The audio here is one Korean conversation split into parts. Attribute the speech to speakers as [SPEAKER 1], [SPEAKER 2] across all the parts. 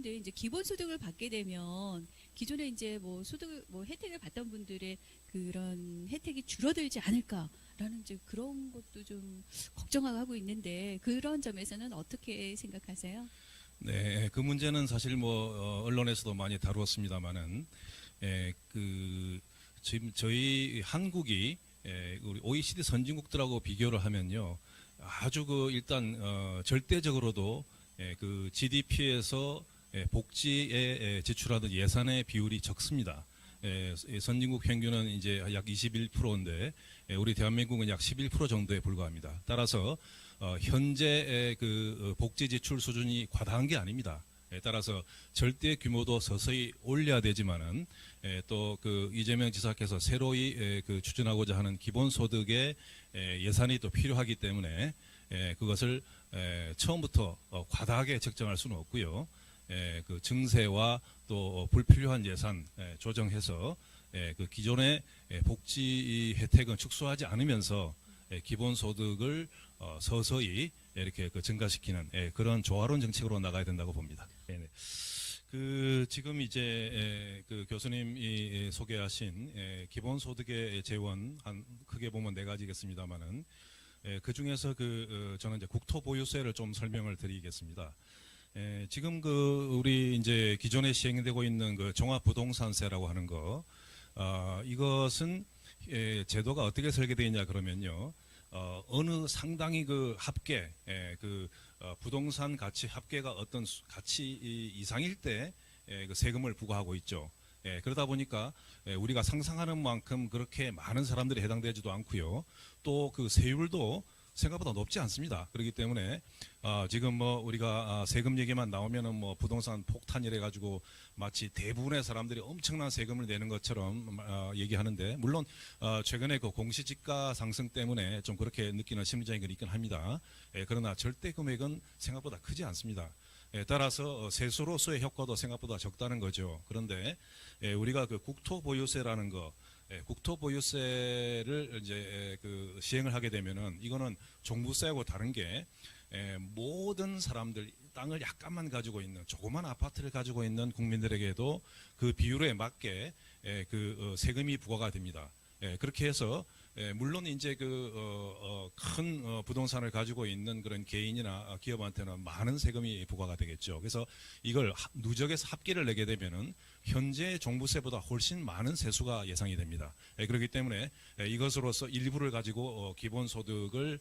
[SPEAKER 1] 그런데 이제 기본소득을 받게 되면 기존에 이제 뭐 소득 뭐 혜택을 받던 분들의 그런 혜택이 줄어들지 않을까라는 이제 그런 것도 좀 걱정하고 있는데 그런 점에서는 어떻게 생각하세요?
[SPEAKER 2] 네, 그 문제는 사실 뭐 언론에서도 많이 다루었습니다만은 그 지금 저희 한국이 우리 OECD 선진국들하고 비교를 하면요, 아주 그 일단 절대적으로도 그 GDP에서 복지에 지출하는 예산의 비율이 적습니다. 선진국 평균은 이제 약 21%인데 우리 대한민국은 약 11% 정도에 불과합니다. 따라서 현재 그 복지 지출 수준이 과다한 게 아닙니다. 따라서 절대 규모도 서서히 올려야 되지만은 또 그 이재명 지사께서 새로이 그 추진하고자 하는 기본소득의 예산이 또 필요하기 때문에 그것을 처음부터 과다하게 책정할 수는 없고요. 그 증세와 또 불필요한 예산 조정해서 그 기존의 복지 혜택은 축소하지 않으면서 기본소득을 서서히 이렇게 그 증가시키는 그런 조화로운 정책으로 나가야 된다고 봅니다. 그 지금 이제 그 교수님이 소개하신 기본소득의 재원 한 크게 보면 네 가지겠습니다만은 그 중에서 그 저는 이제 국토보유세를 좀 설명을 드리겠습니다. 지금 그 우리 이제 기존에 시행되고 있는 그 종합부동산세라고 하는 거, 이것은 제도가 어떻게 설계되어 있냐 그러면요, 어느 상당히 그 합계, 그 부동산 가치 합계가 어떤 가치 이상일 때 그 세금을 부과하고 있죠. 그러다 보니까 우리가 상상하는 만큼 그렇게 많은 사람들이 해당되지도 않고요. 또 그 세율도 생각보다 높지 않습니다. 그렇기 때문에 지금 뭐 우리가 세금 얘기만 나오면은 뭐 부동산 폭탄이래 가지고 마치 대부분의 사람들이 엄청난 세금을 내는 것처럼 얘기하는데, 물론 최근에 그 공시지가 상승 때문에 좀 그렇게 느끼는 심리적인 건 있긴 합니다. 그러나 절대 금액은 생각보다 크지 않습니다. 따라서 세수로서의 효과도 생각보다 적다는 거죠. 그런데 우리가 그 국토보유세라는 거, 국토보유세를 이제 그 시행을 하게 되면은 이거는 종부세하고 다른 게 모든 사람들 땅을 약간만 가지고 있는 조그만 아파트를 가지고 있는 국민들에게도 그 비율에 맞게 그 세금이 부과가 됩니다. 그렇게 해서 물론 이제 그 큰 부동산을 가지고 있는 그런 개인이나 기업한테는 많은 세금이 부과가 되겠죠. 그래서 이걸 누적해서 합계를 내게 되면은 현재 종부세보다 훨씬 많은 세수가 예상이 됩니다. 그렇기 때문에 이것으로서 일부를 가지고 기본소득을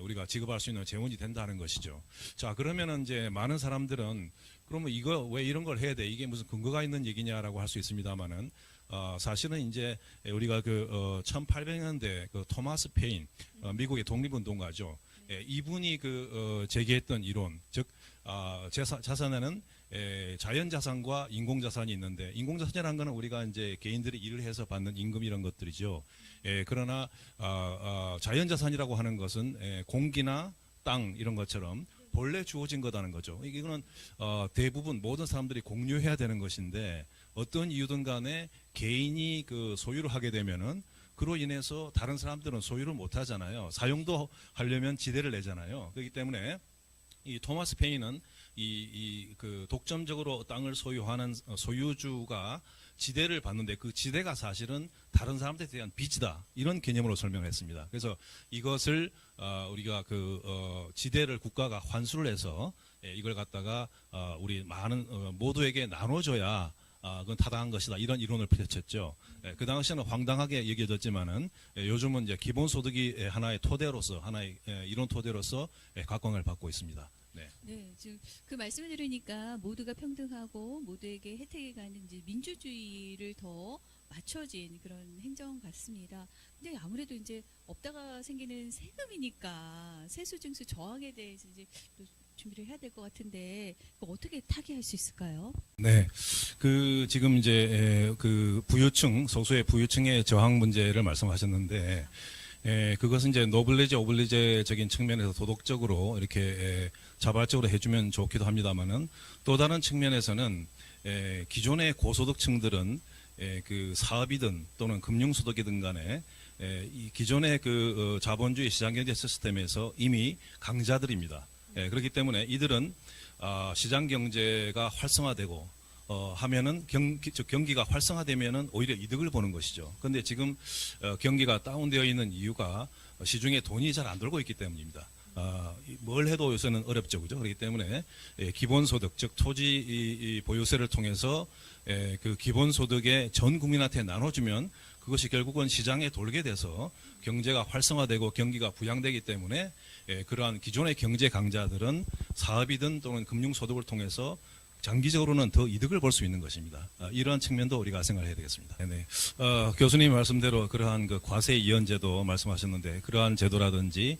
[SPEAKER 2] 우리가 지급할 수 있는 재원이 된다는 것이죠. 자, 그러면은 이제 많은 사람들은 그러면 이거 왜 이런 걸 해야 돼? 이게 무슨 근거가 있는 얘기냐라고 할 수 있습니다만은 사실은 이제 우리가 그 1800년대 그 토마스 페인 미국의 독립운동가죠. 이분이 그 제기했던 이론, 즉 자산에는 자연자산과 인공자산이 있는데, 인공자산이라는 것은 우리가 이제 개인들이 일을 해서 받는 임금 이런 것들이죠. 그러나 자연자산이라고 하는 것은 공기나 땅 이런 것처럼 본래 주어진 거다는 거죠. 이거는 대부분 모든 사람들이 공유해야 되는 것인데, 어떤 이유든 간에 개인이 그 소유를 하게 되면은 그로 인해서 다른 사람들은 소유를 못 하잖아요. 사용도 하려면 지대를 내잖아요. 그렇기 때문에 이 토마스 페인은 그 독점적으로 땅을 소유하는 소유주가 지대를 받는데 그 지대가 사실은 다른 사람들에 대한 빚이다, 이런 개념으로 설명을 했습니다. 그래서 이것을 우리가 그 지대를 국가가 환수를 해서 이걸 갖다가 우리 많은 모두에게 나눠줘야 그건 타당한 것이다, 이런 이론을 펼쳤죠. 그 당시에는 황당하게 여겨졌지만은 요즘은 이제 기본소득이 하나의 토대로서, 하나의 이론 토대로서 각광을 받고 있습니다.
[SPEAKER 1] 네, 지금 그 말씀을 들으니까 모두가 평등하고 모두에게 혜택이 가는 이제 민주주의를 더 맞춰진 그런 행정 같습니다. 근데 아무래도 이제 없다가 생기는 세금이니까 세수 증수 저항에 대해서 이제 또 준비를 해야 될 것 같은데 어떻게 타개할 수 있을까요?
[SPEAKER 2] 네, 그 지금 이제 그 부유층, 소수의 부유층의 저항 문제를 말씀하셨는데, 그것은 이제 노블리제 오블리제적인 측면에서 도덕적으로 이렇게 자발적으로 해주면 좋기도 합니다만은, 또 다른 측면에서는 기존의 고소득층들은 그 사업이든 또는 금융소득이든 간에 이 기존의 그 자본주의 시장경제 시스템에서 이미 강자들입니다. 그렇기 때문에 이들은 시장 경제가 활성화되고 하면은 경기가 활성화되면은 오히려 이득을 보는 것이죠. 그런데 지금 경기가 다운되어 있는 이유가 시중에 돈이 잘 안 돌고 있기 때문입니다. 뭘 해도 요새는 어렵죠, 그죠? 그렇기 때문에 기본소득, 즉 토지 보유세를 통해서 그 기본소득에 전 국민한테 나눠주면 그것이 결국은 시장에 돌게 돼서 경제가 활성화되고 경기가 부양되기 때문에 그러한 기존의 경제 강자들은 사업이든 또는 금융소득을 통해서 장기적으로는 더 이득을 볼 수 있는 것입니다. 이러한 측면도 우리가 생각해야 되겠습니다. 네. 교수님 말씀대로 그러한 그 과세 이연제도 말씀하셨는데 그러한 제도라든지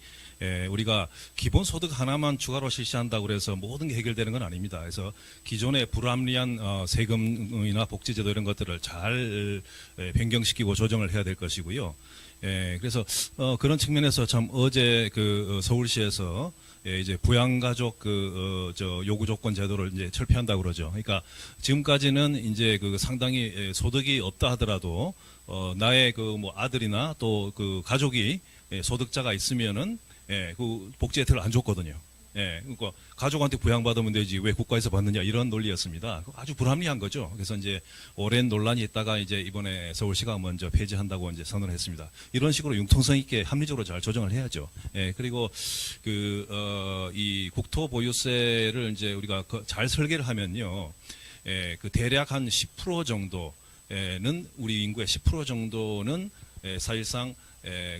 [SPEAKER 2] 우리가 기본소득 하나만 추가로 실시한다고 그래서 모든 게 해결되는 건 아닙니다. 그래서 기존의 불합리한 세금이나 복지제도 이런 것들을 잘 변경시키고 조정을 해야 될 것이고요. 그래서 그런 측면에서 참 어제 그 서울시에서 이제 부양가족 요구 조건 제도를 이제 철폐한다고 그러죠. 그러니까 지금까지는 이제 그 상당히 소득이 없다 하더라도 나의 그 뭐 아들이나 또 그 가족이 소득자가 있으면은 그 복지 혜택을 안 줬거든요. 그러니까 가족한테 부양받으면 되지 왜 국가에서 받느냐 이런 논리였습니다. 아주 불합리한 거죠. 그래서 이제 오랜 논란이 있다가 이제 이번에 서울시가 먼저 폐지한다고 이제 선언을 했습니다. 이런 식으로 융통성 있게 합리적으로 잘 조정을 해야죠. 그리고 이 국토 보유세를 이제 우리가 잘 설계를 하면요, 그 대략 한 10% 정도는 우리 인구의 10% 정도는 사실상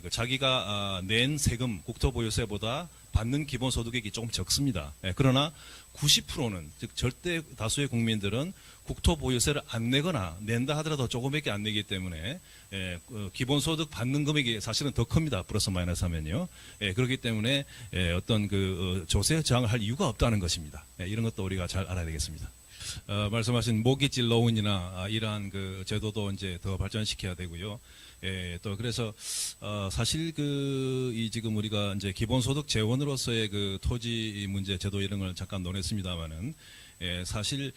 [SPEAKER 2] 자기가 낸 세금 국토보유세보다 받는 기본소득액이 조금 적습니다. 그러나 90%는 즉 절대 다수의 국민들은 국토보유세를 안 내거나 낸다 하더라도 조금밖에 안 내기 때문에 기본소득 받는 금액이 사실은 더 큽니다. 플러스 마이너스 하면요. 그렇기 때문에 어떤 그 조세 저항을 할 이유가 없다는 것입니다. 이런 것도 우리가 잘 알아야 되겠습니다. 말씀하신 모기지 로운이나 이러한 그 제도도 이제 더 발전시켜야 되고요. 또 그래서 사실 이 지금 우리가 이제 기본소득 재원으로서의 그 토지 문제 제도 이런 걸 잠깐 논했습니다만은 사실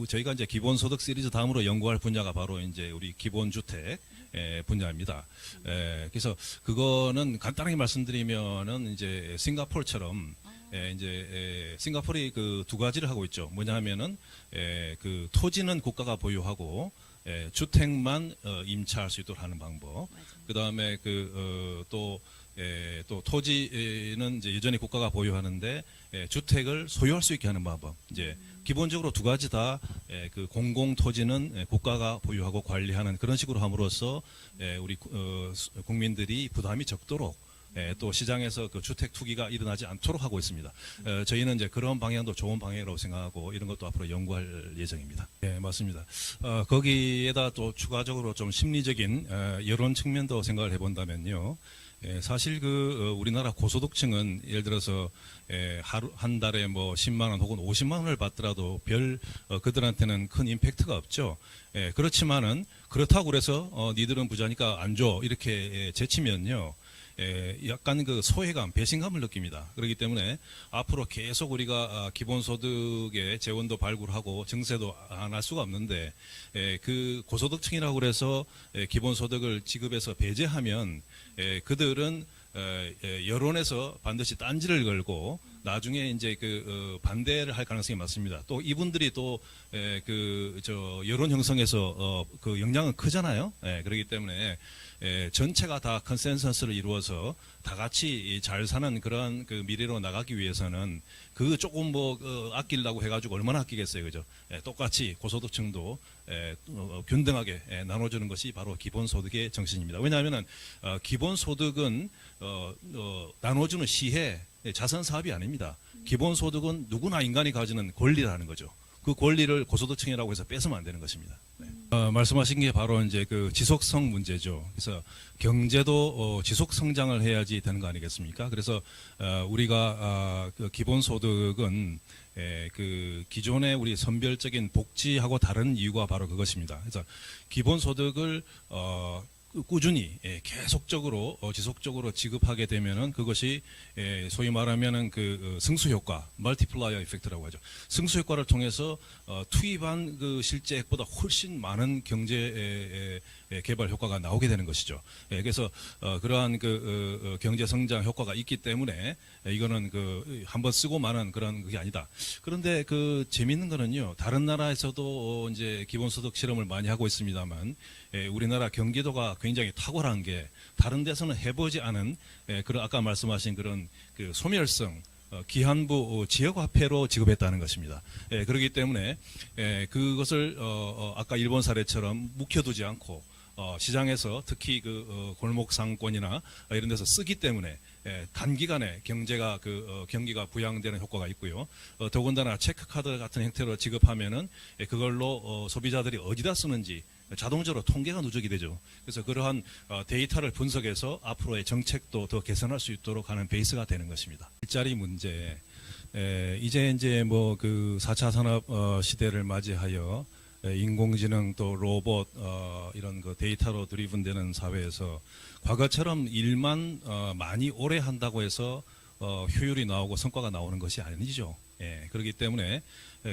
[SPEAKER 2] 저희가 이제 기본소득 시리즈 다음으로 연구할 분야가 바로 이제 우리 기본주택 분야입니다. 그래서 그거는 간단하게 말씀드리면은 이제 싱가포르처럼 이제 싱가포르이 그 두 가지를 하고 있죠. 뭐냐 하면은 그 토지는 국가가 보유하고 주택만 임차할 수 있도록 하는 방법. 그 다음에 또 토지는 이제 여전히 국가가 보유하는데 주택을 소유할 수 있게 하는 방법. 이제 기본적으로 두 가지 다 그 공공 토지는 국가가 보유하고 관리하는 그런 식으로 함으로써 우리 국민들이 부담이 적도록 또 시장에서 그 주택 투기가 일어나지 않도록 하고 있습니다. 저희는 이제 그런 방향도 좋은 방향이라고 생각하고 이런 것도 앞으로 연구할 예정입니다. 네, 맞습니다. 거기에다 또 추가적으로 좀 심리적인 여론 측면도 생각을 해본다면요. 사실 우리나라 고소득층은 예를 들어서 한 달에 뭐 10만 원 혹은 50만 원을 받더라도 그들한테는 큰 임팩트가 없죠. 그렇지만은 그렇다고 그래서 니들은 부자니까 안 줘 이렇게 제치면요. 약간 그 소외감, 배신감을 느낍니다. 그렇기 때문에 앞으로 계속 우리가 기본소득의 재원도 발굴하고 증세도 안 할 수가 없는데 그 고소득층이라고 그래서 기본소득을 지급해서 배제하면 그들은 여론에서 반드시 딴지를 걸고 나중에 이제 반대를 할 가능성이 많습니다. 또 이분들이 또 여론 형성에서 그 영향은 크잖아요. 그렇기 때문에 전체가 다 컨센서스를 이루어서 다 같이 잘 사는 그런 그 미래로 나가기 위해서는 조금 아끼려고 해가지고 얼마나 아끼겠어요, 그죠? 똑같이 고소득층도 균등하게 나눠주는 것이 바로 기본소득의 정신입니다. 왜냐하면은 기본소득은 나눠주는 시혜, 자선 사업이 아닙니다. 기본소득은 누구나 인간이 가지는 권리라는 거죠. 그 권리를 고소득층이라고 해서 뺏으면 안 되는 것입니다. 네. 말씀하신 게 바로 이제 그 지속성 문제죠. 그래서 경제도 지속 성장을 해야지 되는 거 아니겠습니까? 그래서 우리가 그 기본소득은 그 기존의 우리 선별적인 복지하고 다른 이유가 바로 그것입니다. 그래서 기본소득을 꾸준히 계속적으로 지속적으로 지급하게 되면은 그것이 소위 말하면은 그 승수 효과, 멀티플라이어 이펙트라고 하죠. 승수 효과를 통해서 투입한 그 실제액보다 훨씬 많은 경제 개발 효과가 나오게 되는 것이죠. 그래서 그러한 그 경제 성장 효과가 있기 때문에 이거는 그 한번 쓰고 마는 그런 그게 아니다. 그런데 그 재미있는 거는요. 다른 나라에서도 이제 기본소득 실험을 많이 하고 있습니다만 우리나라 경기도가 굉장히 탁월한 게 다른 데서는 해보지 않은 그런 아까 말씀하신 그런 그 소멸성 기한부 지역화폐로 지급했다는 것입니다. 그렇기 때문에 그것을 아까 일본 사례처럼 묵혀두지 않고 시장에서 특히 그 골목 상권이나 이런 데서 쓰기 때문에 단기간에 경제가 경기가 부양되는 효과가 있고요. 더군다나 체크카드 같은 형태로 지급하면은 그걸로 소비자들이 어디다 쓰는지 자동적으로 통계가 누적이 되죠. 그래서 그러한 데이터를 분석해서 앞으로의 정책도 더 개선할 수 있도록 하는 베이스가 되는 것입니다. 일자리 문제, 이제 뭐 그 4차 산업 시대를 맞이하여 인공지능 또 로봇 이런 그 데이터로 드리븐되는 사회에서 과거처럼 일만 많이 오래 한다고 해서 효율이 나오고 성과가 나오는 것이 아니죠. 그렇기 때문에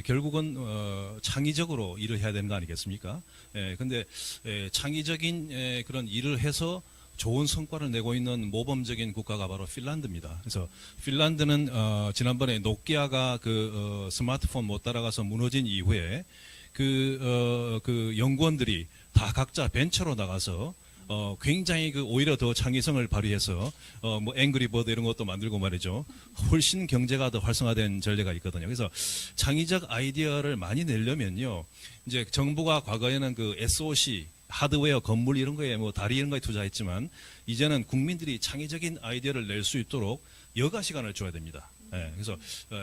[SPEAKER 2] 결국은 창의적으로 일을 해야 되는 거 아니겠습니까? 근데 창의적인 그런 일을 해서 좋은 성과를 내고 있는 모범적인 국가가 바로 핀란드입니다. 그래서 핀란드는 지난번에 노키아가 그 스마트폰 못 따라가서 무너진 이후에 그 연구원들이 다 각자 벤처로 나가서 굉장히 오히려 더 창의성을 발휘해서 뭐 앵그리버드 이런 것도 만들고 말이죠. 훨씬 경제가 더 활성화된 전례가 있거든요. 그래서 창의적 아이디어를 많이 내려면요. 이제 정부가 과거에는 그 SOC 하드웨어, 건물 이런 거에 뭐 다리 이런 거에 투자했지만 이제는 국민들이 창의적인 아이디어를 낼 수 있도록 여가 시간을 줘야 됩니다. 그래서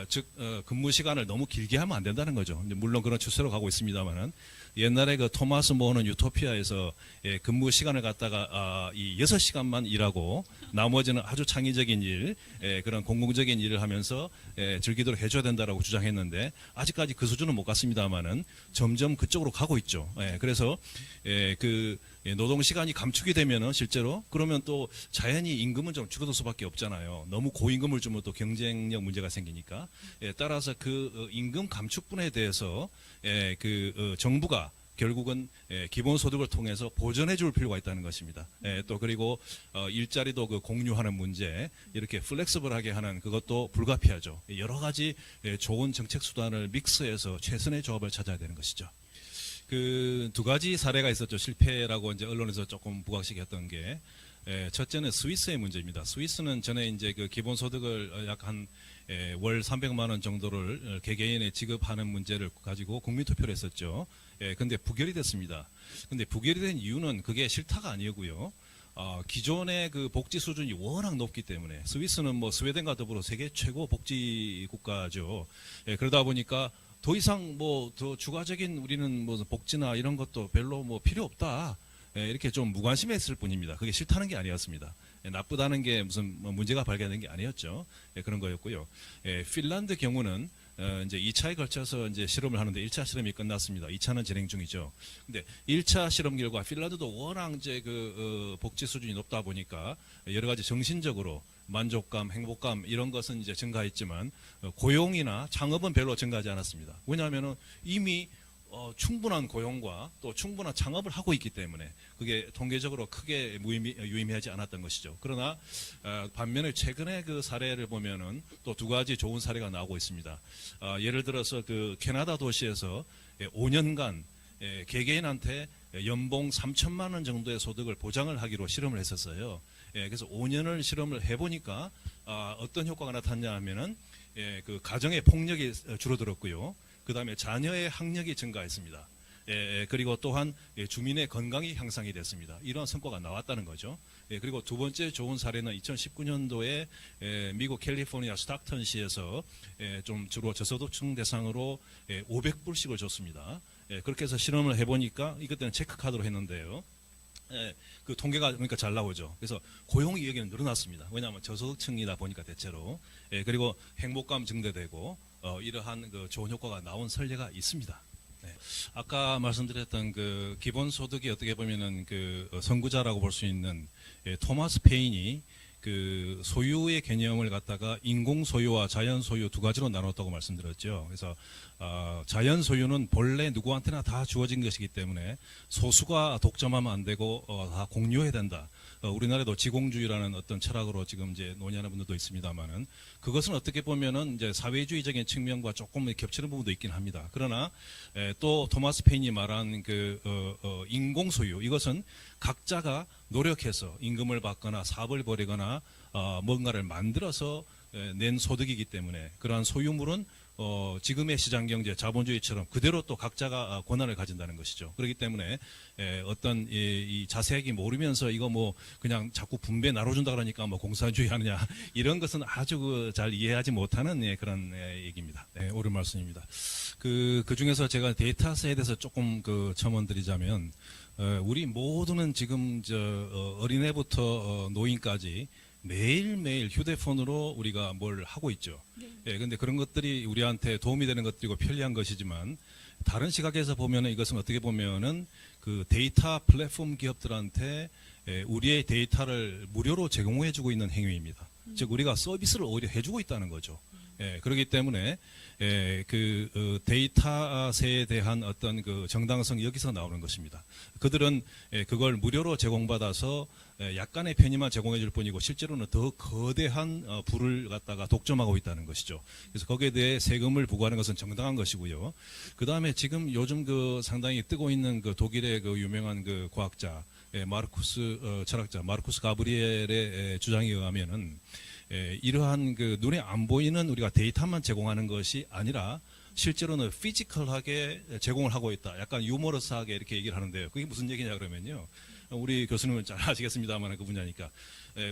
[SPEAKER 2] 즉 근무 시간을 너무 길게 하면 안 된다는 거죠. 물론 그런 추세로 가고 있습니다만은 옛날에 그 토마스 모어는 유토피아에서 근무 시간을 갖다가 이 6시간만 일하고 나머지는 아주 창의적인 일, 그런 공공적인 일을 하면서 즐기도록 해줘야 된다라고 주장했는데 아직까지 그 수준은 못 갔습니다만은 점점 그쪽으로 가고 있죠. 그래서 그 노동 시간이 감축이 되면은 실제로 그러면 또 자연히 임금은 좀 줄어들 수밖에 없잖아요. 너무 고임금을 주면 또 경쟁력 문제가 생기니까 따라서 그 임금 감축분에 대해서 그 정부가 결국은 기본소득을 통해서 보전해 줄 필요가 있다는 것입니다. 또 그리고 일자리도 그 공유하는 문제 이렇게 플렉서블하게 하는 그것도 불가피하죠. 여러 가지 좋은 정책 수단을 믹스해서 최선의 조합을 찾아야 되는 것이죠. 그 두 가지 사례가 있었죠. 실패라고 이제 언론에서 조금 부각시켰던 게 첫째는 스위스의 문제입니다. 스위스는 전에 이제 그 기본소득을 약 한 월 300만 원 정도를 개개인에 지급하는 문제를 가지고 국민투표를 했었죠. 근데 부결이 됐습니다. 근데 부결이 된 이유는 그게 싫다가 아니고요. 기존의 그 복지 수준이 워낙 높기 때문에 스위스는 뭐 스웨덴과 더불어 세계 최고 복지 국가죠. 그러다 보니까 더 이상 뭐 더 추가적인 우리는 뭐 복지나 이런 것도 별로 뭐 필요 없다. 이렇게 좀 무관심했을 뿐입니다. 그게 싫다는 게 아니었습니다. 나쁘다는 게 무슨 문제가 발견된 게 아니었죠. 그런 거였고요. 핀란드 경우는 이제 2차에 걸쳐서 이제 실험을 하는데 1차 실험이 끝났습니다. 2차는 진행 중이죠. 근데 1차 실험 결과 핀란드도 워낙 이제 그 복지 수준이 높다 보니까 여러 가지 정신적으로 만족감, 행복감 이런 것은 이제 증가했지만 고용이나 창업은 별로 증가하지 않았습니다. 왜냐하면은 이미 충분한 고용과 또 충분한 창업을 하고 있기 때문에 그게 통계적으로 크게 유의미하지 않았던 것이죠. 그러나 반면에 최근에 그 사례를 보면은 또 두 가지 좋은 사례가 나오고 있습니다. 예를 들어서 그 캐나다 도시에서 5년간 개개인한테 연봉 3천만 원 정도의 소득을 보장을 하기로 실험을 했었어요. 그래서 5년을 실험을 해보니까 어떤 효과가 나타났냐 하면은 그 가정의 폭력이 줄어들었고요. 그 다음에 자녀의 학력이 증가했습니다. 그리고 또한 주민의 건강이 향상이 됐습니다. 이러한 성과가 나왔다는 거죠. 그리고 두 번째 좋은 사례는 2019년도에 미국 캘리포니아 스탁턴시에서 좀 주로 저소득층 대상으로 500불씩을 줬습니다. 그렇게 해서 실험을 해보니까 이것 때는 체크카드로 했는데요. 그 통계가 그러니까 잘 나오죠. 그래서 고용이 여기는 늘어났습니다. 왜냐하면 저소득층이다 보니까 대체로 그리고 행복감 증대되고 이러한 그 좋은 효과가 나온 선례가 있습니다. 아까 말씀드렸던 그 기본소득이 어떻게 보면은 그 선구자라고 볼 수 있는 토마스 페인이 그 소유의 개념을 갖다가 인공 소유와 자연 소유 두 가지로 나눴다고 말씀드렸죠. 그래서 자연 소유는 본래 누구한테나 다 주어진 것이기 때문에 소수가 독점하면 안 되고 다 공유해야 된다. 우리나라도 지공주의라는 어떤 철학으로 지금 이제 논의하는 분들도 있습니다만은 그것은 어떻게 보면은 이제 사회주의적인 측면과 조금 겹치는 부분도 있긴 합니다. 그러나 또 토마스 페인이 말한 그 인공 소유 이것은 각자가 노력해서 임금을 받거나 사업을 벌이거나 뭔가를 만들어서 낸 소득이기 때문에 그러한 소유물은 지금의 시장경제 자본주의처럼 그대로 또 각자가 권한을 가진다는 것이죠. 그렇기 때문에 어떤 이 자세하게 모르면서 이거 뭐 그냥 자꾸 분배 나눠준다 그러니까 뭐 공산주의 하느냐 이런 것은 아주 잘 이해하지 못하는 그런 얘기입니다. 옳은 말씀입니다. 그 중에서 제가 데이터세에 대해서 조금 그 첨언드리자면 우리 모두는 지금 어린애부터 노인까지 매일매일 휴대폰으로 우리가 뭘 하고 있죠. 네. 근데 그런 것들이 우리한테 도움이 되는 것들이고 편리한 것이지만 다른 시각에서 보면은 이것은 어떻게 보면은 그 데이터 플랫폼 기업들한테 우리의 데이터를 무료로 제공해주고 있는 행위입니다. 즉 우리가 서비스를 오히려 해주고 있다는 거죠. 그렇기 때문에 그 데이터세에 대한 어떤 그 정당성 여기서 나오는 것입니다. 그들은 그걸 무료로 제공받아서 약간의 편의만 제공해 줄 뿐이고 실제로는 더 거대한 부를 갖다가 독점하고 있다는 것이죠. 그래서 거기에 대해 세금을 부과하는 것은 정당한 것이고요. 그 다음에 지금 요즘 그 상당히 뜨고 있는 그 독일의 그 유명한 그 과학자 철학자 마르쿠스 가브리엘의 주장에 의하면은 이러한 그 눈에 안 보이는 우리가 데이터만 제공하는 것이 아니라 실제로는 피지컬하게 제공을 하고 있다. 약간 유머러스하게 이렇게 얘기를 하는데요. 그게 무슨 얘기냐 그러면요. 우리 교수님은 잘 아시겠습니다만 그 분야니까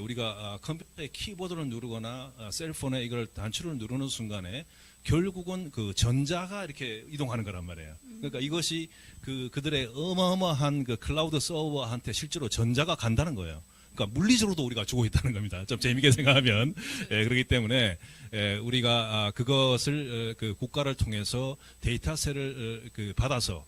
[SPEAKER 2] 우리가 컴퓨터의 키보드를 누르거나 셀폰에 이걸 단추를 누르는 순간에 결국은 그 전자가 이렇게 이동하는 거란 말이에요. 그러니까 이것이 그들의 어마어마한 그 클라우드 서버한테 실제로 전자가 간다는 거예요. 그러니까 물리적으로도 우리가 주고 있다는 겁니다. 좀 재미있게 생각하면 그렇기 때문에 우리가 그것을 그 국가를 통해서 데이터세를 받아서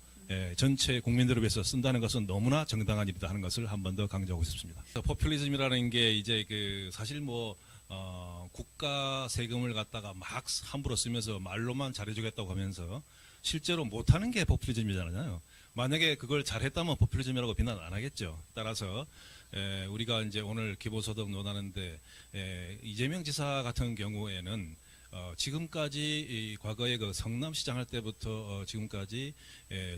[SPEAKER 2] 전체 국민들을 위해서 쓴다는 것은 너무나 정당한 일이다 하는 것을 한 번 더 강조하고 싶습니다. 포퓰리즘이라는 게 이제 그 사실 뭐 국가 세금을 갖다가 막 함부로 쓰면서 말로만 잘해주겠다고 하면서 실제로 못하는 게 포퓰리즘이잖아요. 만약에 그걸 잘했다면 포퓰리즘이라고 비난 안 하겠죠. 따라서 우리가 이제 오늘 기본소득 논하는데 이재명 지사 같은 경우에는 지금까지 과거에 그 성남시장 할 때부터 지금까지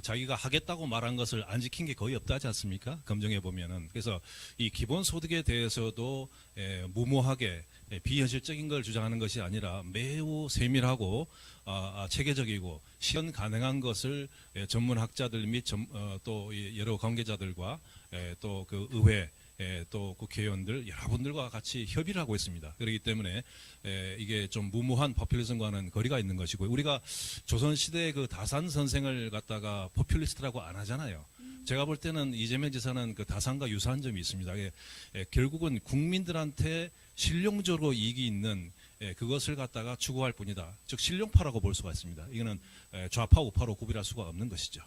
[SPEAKER 2] 자기가 하겠다고 말한 것을 안 지킨 게 거의 없다지 않습니까? 검증해 보면은. 그래서 이 기본소득에 대해서도 무모하게 비현실적인 걸 주장하는 것이 아니라 매우 세밀하고 체계적이고 실현 가능한 것을 전문학자들 및 또 여러 관계자들과 또 그 의회 또 국회의원들 여러분들과 같이 협의를 하고 있습니다. 그렇기 때문에 이게 좀 무모한 포퓰리즘과는 거리가 있는 것이고 우리가 조선시대의 그 다산 선생을 갖다가 포퓰리스트라고 안 하잖아요. 제가 볼 때는 이재명 지사는 그 다산과 유사한 점이 있습니다. 결국은 국민들한테 실용적으로 이익이 있는 그것을 갖다가 추구할 뿐이다. 즉 실용파라고 볼 수가 있습니다. 이거는 좌파 우파로 구별할 수가 없는 것이죠.